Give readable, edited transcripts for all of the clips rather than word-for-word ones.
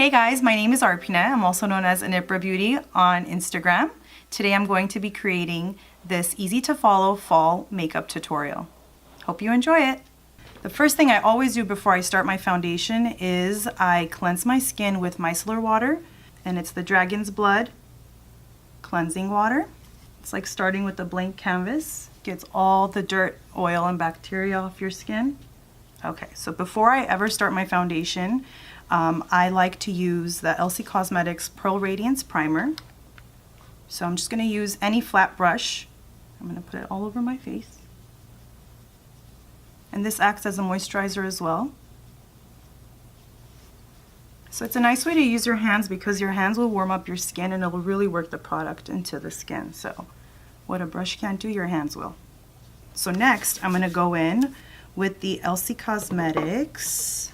Hey guys, my name is Arpina. I'm also known as Anipra Beauty on Instagram. Today I'm going to be creating this easy to follow fall makeup tutorial. Hope you enjoy it. The first thing I always do before I start my foundation is I cleanse my skin with micellar water, and it's the Dragon's Blood cleansing water. It's like starting with a blank canvas. Gets all the dirt, oil, and bacteria off your skin. Okay, so before I ever start my foundation, I like to use the Elcie Cosmetics Pearl Radiance Primer. So I'm just going to use any flat brush. I'm going to put it all over my face. And this acts as a moisturizer as well. So it's a nice way to use your hands because your hands will warm up your skin and it will really work the product into the skin. So what a brush can't do, your hands will. So next I'm going to go in with the Elcie Cosmetics.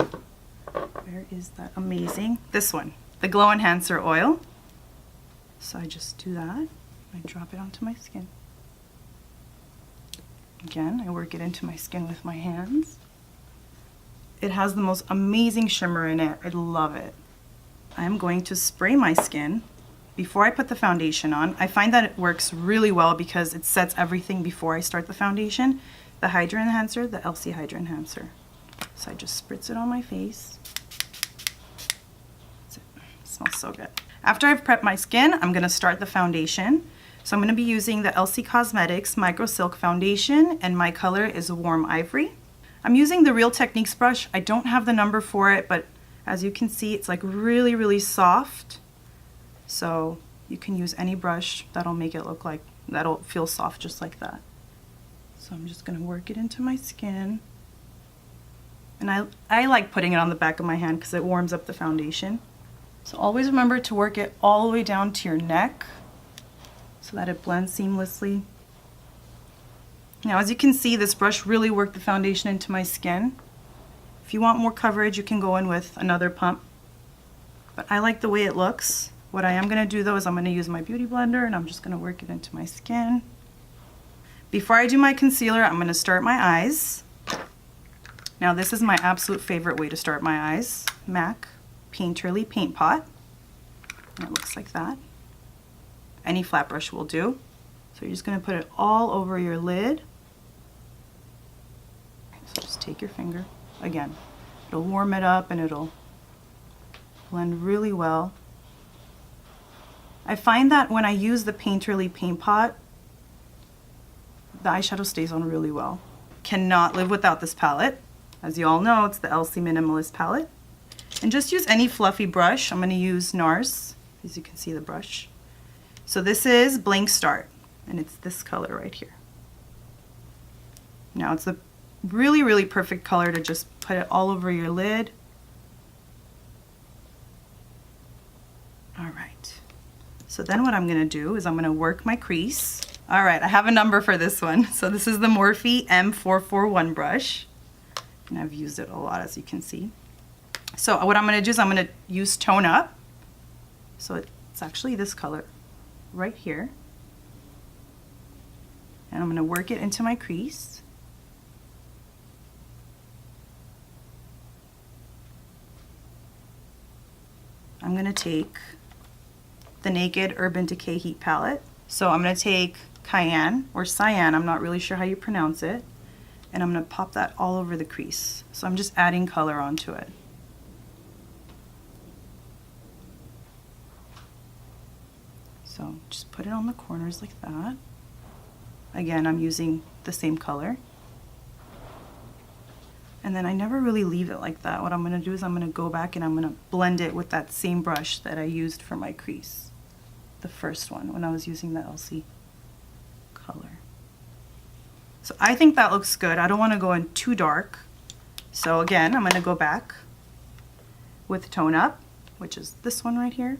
Where is that? Amazing. This one, the Glow Enhancer Oil. So I just do that. I drop it onto my skin. Again, I work it into my skin with my hands. It has the most amazing shimmer in it. I love it. I'm going to spray my skin before I put the foundation on. I find that it works really well because it sets everything before I start the foundation. The Hydra Enhancer, the Elcie Hydra Enhancer. So I just spritz it on my face. It smells so good. After I've prepped my skin, I'm going to start the foundation. So I'm going to be using the Elcie Cosmetics Micro Silk Foundation, and my color is Warm Ivory. I'm using the Real Techniques brush. I don't have the number for it, but as you can see, it's like really, really soft. So you can use any brush that'll make it look like, that'll feel soft just like that. So I'm just going to work it into my skin. And I like putting it on the back of my hand because it warms up the foundation. So always remember to work it all the way down to your neck so that it blends seamlessly. Now as you can see, this brush really worked the foundation into my skin. If you want more coverage, you can go in with another pump. But I like the way it looks. What I am going to do though is I'm going to use my beauty blender and I'm just going to work it into my skin. Before I do my concealer, I'm going to start my eyes. Now this is my absolute favorite way to start my eyes. MAC Painterly Paint Pot. And it looks like that. Any flat brush will do. So you're just going to put it all over your lid. So just take your finger. Again, it'll warm it up and it'll blend really well. I find that when I use the Painterly Paint Pot, the eyeshadow stays on really well. Cannot live without this palette. As you all know, it's the Elcie Minimalist palette. And just use any fluffy brush. I'm going to use NARS, as you can see the brush. So this is Blank Start, and it's this color right here. Now it's a really, really perfect color to just put it all over your lid. All right. So then what I'm going to do is I'm going to work my crease. All right, I have a number for this one. So this is the Morphe M441 brush. And I've used it a lot, as you can see. So what I'm going to do is I'm going to use Tone Up. So it's actually this color right here. And I'm going to work it into my crease. I'm going to take the Naked Urban Decay Heat Palette. So I'm going to take Cayenne, or Cyan, I'm not really sure how you pronounce it. And I'm going to pop that all over the crease. So I'm just adding color onto it. So just put it on the corners like that. Again, I'm using the same color. And then I never really leave it like that. What I'm going to do is I'm going to go back and I'm going to blend it with that same brush that I used for my crease. The first one, when I was using the Elcie color. So I think that looks good. I don't want to go in too dark. So again, I'm going to go back with Tone Up, which is this one right here.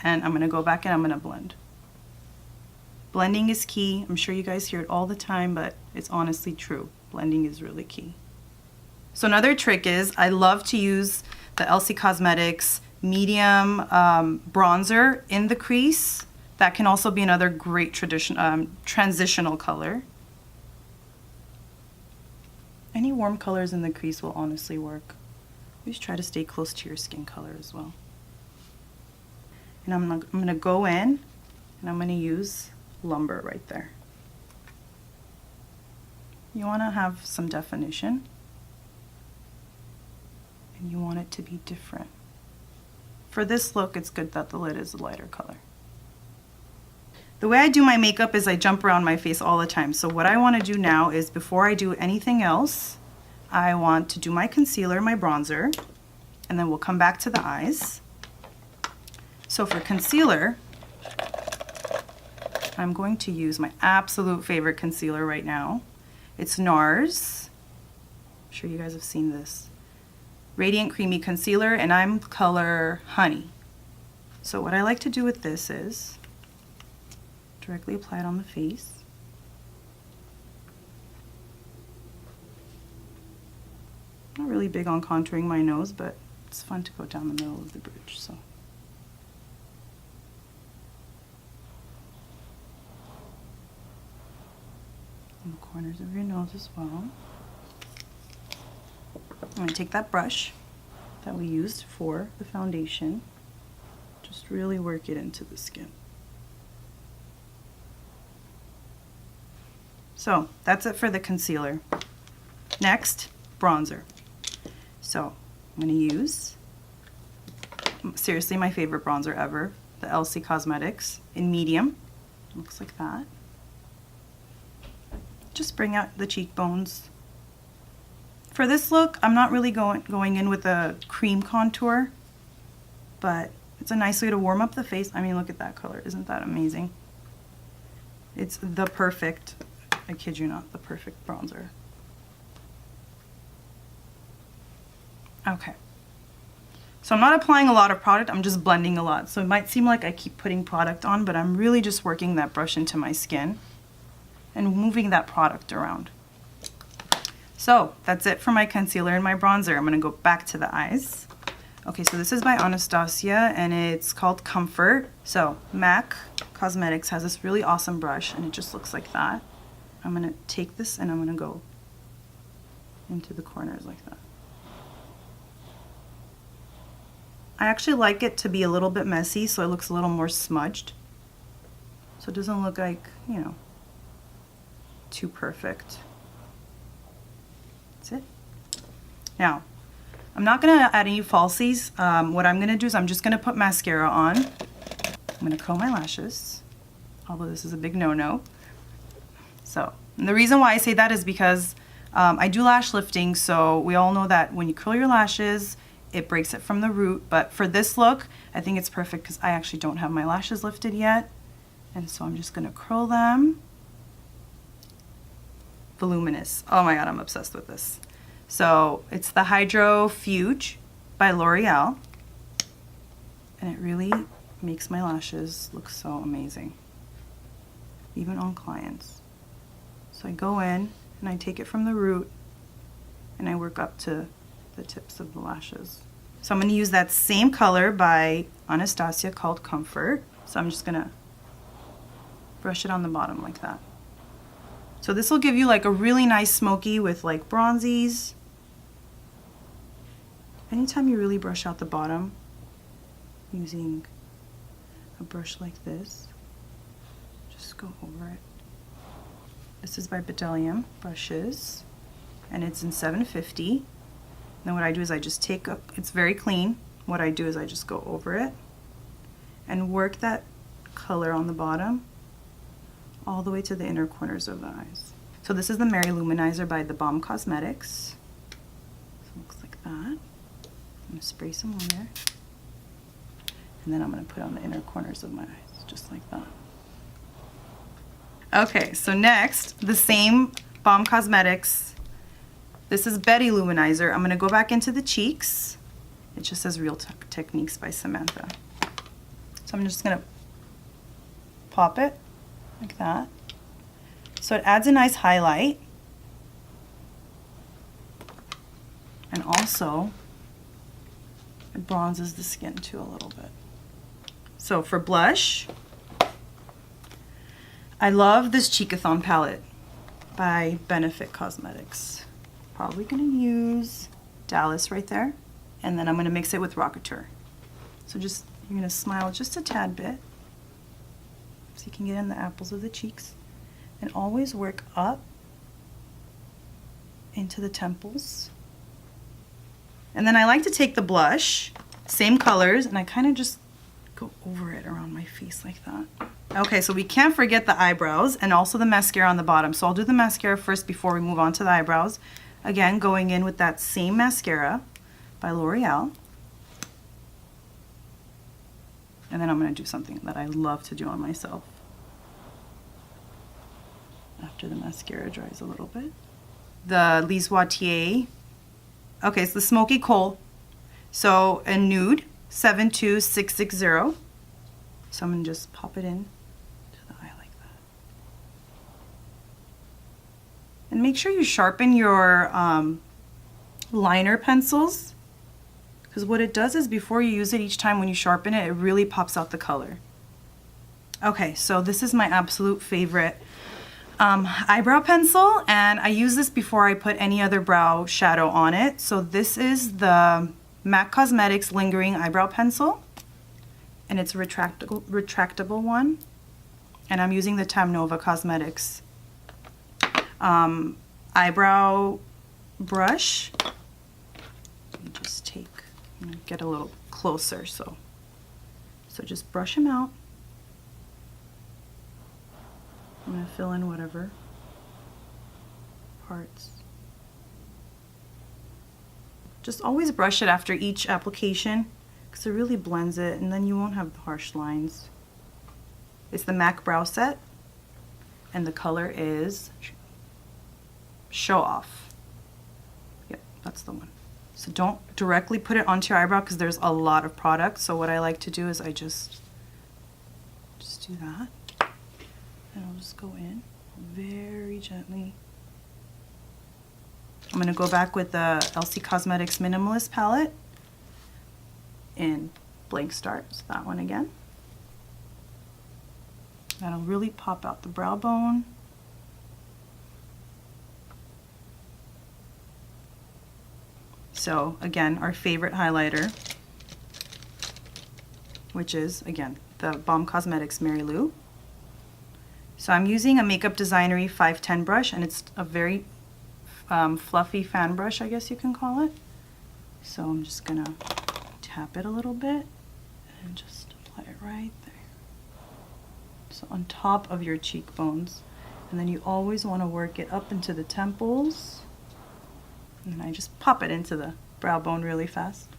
And I'm going to go back and I'm going to blend. Blending is key. I'm sure you guys hear it all the time, but it's honestly true. Blending is really key. So another trick is I love to use the Elcie Cosmetics medium bronzer in the crease. That can also be another great transitional color. Any warm colors in the crease will honestly work. Always try to stay close to your skin color as well. And I'm gonna go in and I'm gonna use Lumber right there. You wanna have some definition and you want it to be different. For this look, it's good that the lid is a lighter color. The way I do my makeup is I jump around my face all the time. So what I wanna do now is before I do anything else, I want to do my concealer, my bronzer, and then we'll come back to the eyes. So for concealer, I'm going to use my absolute favorite concealer right now. It's NARS. I'm sure you guys have seen this. Radiant Creamy Concealer, and I'm color Honey. So what I like to do with this is directly apply it on the face. Not really big on contouring my nose, but it's fun to go down the middle of the bridge. So. In the corners of your nose as well. I'm going to take that brush that we used for the foundation, just really work it into the skin. So that's it for the concealer. Next, bronzer. So I'm going to use, seriously, my favorite bronzer ever, the Elcie Cosmetics in medium. Looks like that. Just bring out the cheekbones. For this look, I'm not really going in with a cream contour, but it's a nice way to warm up the face. I mean, look at that color. Isn't that amazing? It's the perfect, I kid you not, the perfect bronzer. Okay. So I'm not applying a lot of product, I'm just blending a lot. So it might seem like I keep putting product on, but I'm really just working that brush into my skin and moving that product around. So that's it for my concealer and my bronzer. I'm gonna go back to the eyes. Okay, so this is by Anastasia and it's called Comfort. So MAC Cosmetics has this really awesome brush and it just looks like that. I'm gonna take this and I'm gonna go into the corners like that. I actually like it to be a little bit messy so it looks a little more smudged. So it doesn't look like, you know, too perfect. That's it. Now, I'm not gonna add any falsies. What I'm gonna do is I'm just gonna put mascara on. I'm gonna curl my lashes, although this is a big no-no. So, and the reason why I say that is because I do lash lifting, so we all know that when you curl your lashes, it breaks it from the root. But for this look, I think it's perfect because I actually don't have my lashes lifted yet. And so I'm just gonna curl them. Voluminous. Oh my god, I'm obsessed with this. So it's the Hydro Fuge by L'Oreal. And it really makes my lashes look so amazing, even on clients. So I go in and I take it from the root and I work up to the tips of the lashes. So I'm going to use that same color by Anastasia called Comfort. So I'm just going to brush it on the bottom like that. So this will give you like a really nice smoky with like bronzies. Anytime you really brush out the bottom using a brush like this, just go over it. This is by Bdellium brushes and it's in 750. Then what I do is I just take a, it's very clean. What I do is I just go over it and work that color on the bottom all the way to the inner corners of the eyes. So this is the Mary Luminizer by The Balm Cosmetics. So it looks like that. I'm gonna spray some on there. And then I'm gonna put on the inner corners of my eyes, just like that. Okay, so next, the same Balm Cosmetics. This is Betty Luminizer. I'm going to go back into the cheeks. It just says Real Techniques by Samantha. So I'm just going to pop it like that. So it adds a nice highlight. And also, it bronzes the skin too a little bit. So for blush, I love this Cheekathon palette by Benefit Cosmetics. Probably gonna use Dallas right there And then I'm going to mix it with Rocketeur. So just, you're going to smile just a tad bit so you can get in the apples of the cheeks. And always work up into the temples. And then I like to take the blush, same colors, and I kind of just go over it around my face like that. Okay, so we can't forget the eyebrows and also the mascara on the bottom. So I'll do the mascara first before we move on to the eyebrows. Again, going in with that same mascara by L'Oreal. And then I'm going to do something that I love to do on myself after the mascara dries a little bit. The Lise Watier. Okay, it's the Smoky Kohl. So a nude, 72660. So I'm going to just pop it in to the eye like that. And make sure you sharpen your liner pencils, because what it does is before you use it, each time when you sharpen it, it really pops out the color. Okay, so this is my absolute favorite eyebrow pencil, and I use this before I put any other brow shadow on it. So this is the MAC Cosmetics Lingering Eyebrow Pencil, and it's a retractable one, and I'm using the Tamnova Cosmetics eyebrow brush. Let me just take, get a little closer, so just brush them out. I'm going to fill in whatever parts. Just always brush it after each application because it really blends it, and then you won't have the harsh lines. It's the MAC Brow Set, and the color is Show Off. Yep, that's the one. So don't directly put it onto your eyebrow because there's a lot of product. So what I like to do is I just do that. And I'll just go in very gently. I'm going to go back with the Elcie Cosmetics Minimalist palette in Blank Start, so that one again. That'll really pop out the brow bone. So again, our favorite highlighter, which is, again, the Balm Cosmetics Mary Lou. So I'm using a Makeup Designery 510 brush, and it's a very fluffy fan brush, I guess you can call it. So I'm just gonna tap it a little bit and just apply it right there. So on top of your cheekbones. And then you always want to work it up into the temples. And then I just pop it into the brow bone really fast.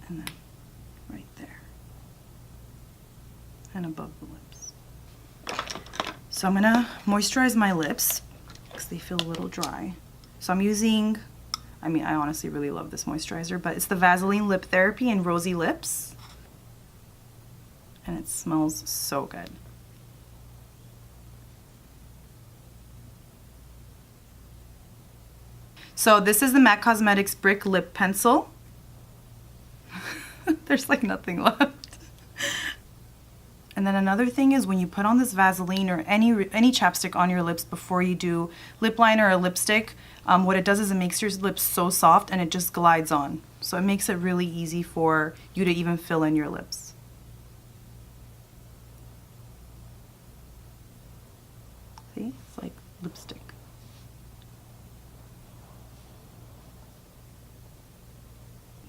And then right there. And above the lips. So I'm gonna moisturize my lips because they feel a little dry. So I'm using, I honestly really love this moisturizer, but it's the Vaseline Lip Therapy in Rosy Lips. And it smells so good. So this is the MAC Cosmetics Brick Lip Pencil. There's like nothing left. And then another thing is when you put on this Vaseline or any chapstick on your lips before you do lip liner or lipstick, what it does is it makes your lips so soft and it just glides on. So it makes it really easy for you to even fill in your lips. See, it's like lipstick.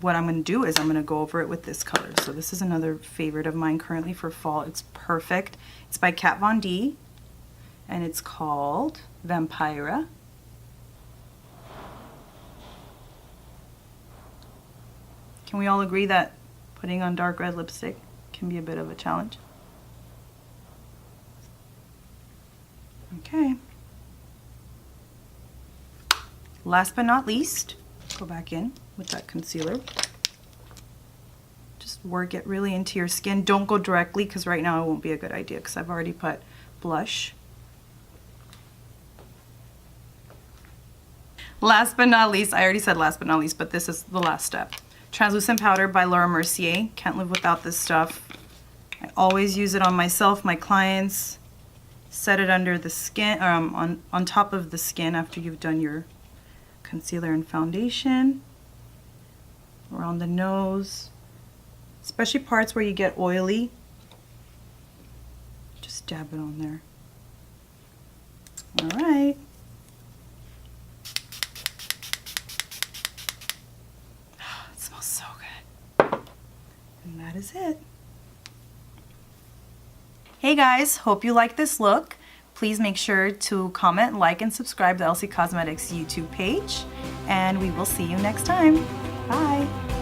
What I'm going to do is I'm going to go over it with this color. So this is another favorite of mine currently for fall. It's perfect. It's by Kat Von D, and it's called Vampira. Can we all agree that putting on dark red lipstick can be a bit of a challenge? Okay. Last but not least, go back in with that concealer. Just work it really into your skin. Don't go directly because right now it won't be a good idea because I've already put blush. Last but not least, I already said last but not least, but this is the last step. Translucent powder by Laura Mercier. Can't live without this stuff. I always use it on myself, my clients. Set it under the skin, on top of the skin after you've done your concealer and foundation. around the nose, especially parts where you get oily. Just dab it on there. All right. It smells so good. And that is it. Hey guys, hope you like this look. Please make sure to comment, like, and subscribe to Elcie Cosmetics YouTube page. And we will see you next time. Bye.